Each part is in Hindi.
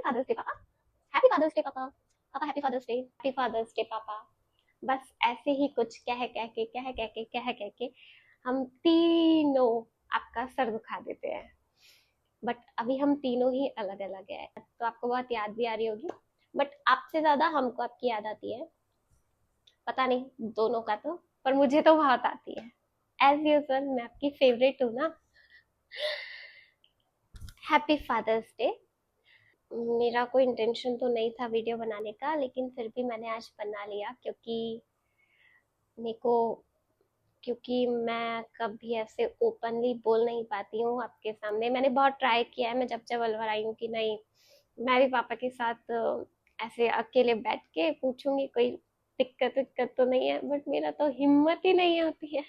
हैप्पी फादर्स डे पापा, हैप्पी फादर्स डे पापा, पापा happy father's day, happy father's day पापा। बस ऐसे ही कुछ कह के हम तीनों आपका सर दुखा देते हैं। बट अभी हम तीनों ही अलग अलग है, तो आपको बहुत याद भी आ रही होगी, बट आपसे ज्यादा हमको आपकी याद आती है। पता नहीं दोनों का तो, पर मुझे तो बहुत आती है। एज यूजल मैं आपकी फेवरेट हूँ ना। Happy father's day. मेरा कोई इंटेंशन तो नहीं था वीडियो बनाने का, लेकिन फिर भी मैंने आज बना लिया मेरे को क्योंकि मैं कभी ऐसे ओपनली बोल नहीं पाती हूँ आपके सामने। मैंने बहुत ट्राई किया है, मैं जब जब अलवर आई हूँ कि नहीं मैं भी पापा के साथ ऐसे अकेले बैठ के पूछूंगी कोई दिक्कत विक्कत तो नहीं है, बट मेरा तो हिम्मत ही नहीं होती है।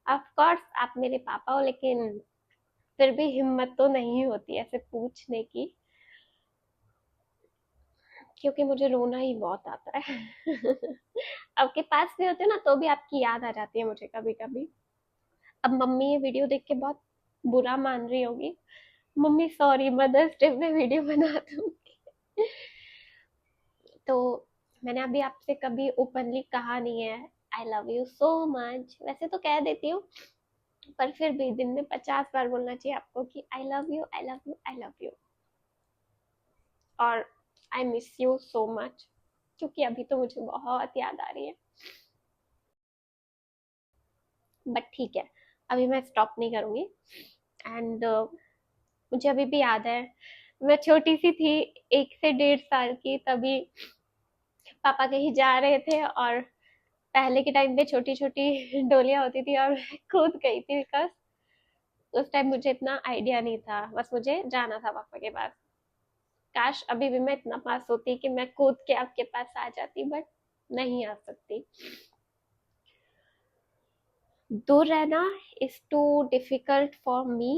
ऑफ कोर्स आप मेरे पापा हो, लेकिन फिर भी हिम्मत तो नहीं होती ऐसे पूछने की, क्योंकि मुझे रोना ही बहुत आता है। आपके पास भी होते हो ना तो भी आपकी याद आ जाती है मुझे कभी कभी। अब मम्मी ये वीडियो देख के बहुत बुरा मान रही होगी। मम्मी सॉरी, मदर्स डे में वीडियो बना दूंगी। तो मैंने अभी आपसे कभी ओपनली कहा नहीं है आई लव यू सो मच, वैसे तो कह देती हूँ, पर फिर भी दिन में 50 बार बोलना चाहिए आपको कि I love you I love you I love you, और I miss you so much, क्योंकि अभी तो मुझे बहुत याद आ रही है। बट ठीक है, अभी मैं स्टॉप नहीं करूंगी। एंड मुझे अभी भी याद है, मैं छोटी सी थी, 1 से 1.5 साल की, तभी पापा कहीं जा रहे थे और पहले के टाइम पे छोटी छोटी डोलियां होती थी और मैं कूद गई थी, बिकॉज उस टाइम मुझे इतना आइडिया नहीं था, बस मुझे जाना था पापा के पास। काश अभी भी मैं इतना पास होती कि मैं कूद के आपके पास आ जाती, बट नहीं आ सकती। दूर रहना is too difficult for me,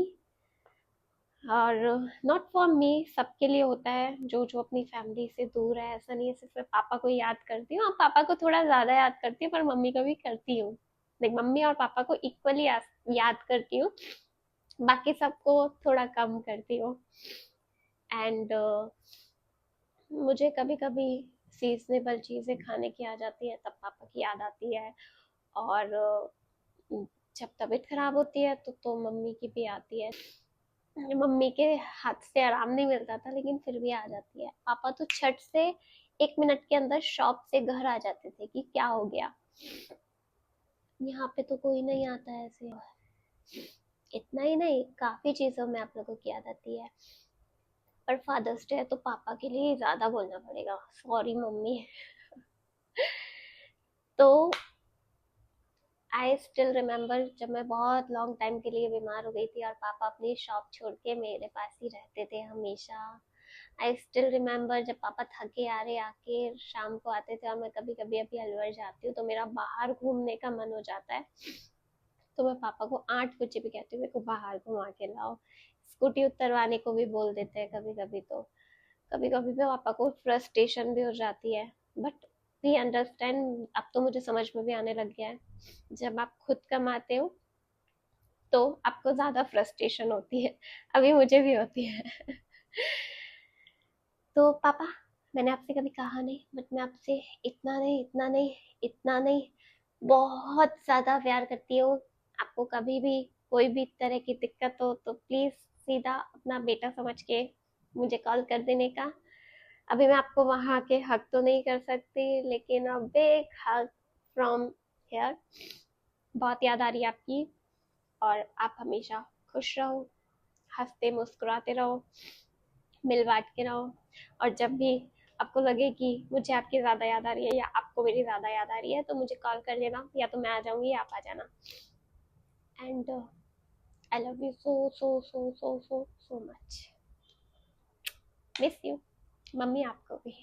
और नॉट फॉर मी, सबके लिए होता है जो जो अपनी फैमिली से दूर है। ऐसा नहीं है सिर्फ मैं पापा को याद करती हूँ, पापा को थोड़ा ज्यादा याद करती हूँ, पर मम्मी को भी करती हूँ। लाइक मम्मी और पापा को इक्वली याद करती हूँ, बाकी सबको थोड़ा कम करती हूँ। एंड मुझे कभी कभी सीजनेबल चीजें खाने की आ जाती है, तब पापा की याद आती है। और जब तबीयत खराब होती है तो मम्मी की भी आती है। मम्मी के हाथ से आराम नहीं मिलता था, लेकिन फिर भी आ जाती है। पापा तो छट से 1 मिनट के अंदर शॉप से घर आ जाते थे कि क्या हो गया। यहाँ पे तो कोई नहीं आता है ऐसे। इतना ही नहीं, काफी चीजों में आप लोगों की याद आती है, पर फादर्स डे है तो पापा के लिए ज्यादा बोलना पड़ेगा, सॉरी मम्मी। तो आई स्टिल रिमेम्बर जब मैं बहुत लॉन्ग टाइम के लिए बीमार हो गई थी और पापा अपनी शॉप छोड़ के मेरे पास ही रहते थे हमेशा। आई स्टिल रिमेम्बर जब पापा थके आ रहे आके शाम को आते थे, और मैं कभी कभी अभी अलवर जाती हूँ तो मेरा बाहर घूमने का मन हो जाता है, तो मैं पापा को 8 बजे भी कहती हूँ मेरे को बाहर घुमा के लाओ। स्कूटी उतरवाने को भी बोल देते हैं कभी कभी, तो कभी कभी भी पापा को फ्रस्ट्रेशन भी हो जाती है। बट वी अंडरस्टैंड, अब तो मुझे समझ में भी आने लग गया है, जब आप खुद कमाते हो तो आपको ज्यादा फ्रस्ट्रेशन होती है, अभी मुझे भी होती है। तो पापा, मैंने आपसे कभी कहा नहीं, बट मैं आपसे इतना नहीं इतना नहीं इतना नहीं बहुत ज्यादा प्यार करती हूँ। आपको कभी भी कोई भी तरह की दिक्कत हो तो प्लीज सीधा अपना बेटा समझ के मुझे कॉल कर देने का। अभी मैं आपको वहां के हक तो नहीं कर सकती, लेकिन a big hug from here. बहुत याद आ रही है आपकी, और आप हमेशा खुश रहो, हंसते मुस्कुराते रहो, मिल बांट के रहो। और जब भी आपको लगे कि मुझे आपकी ज्यादा याद आ रही है या आपको मेरी ज्यादा याद आ रही है तो मुझे कॉल कर लेना, या तो मैं आ जाऊंगी या आप आ जाना। And I love you so so so so so so much. Miss you mummy, आपको भी।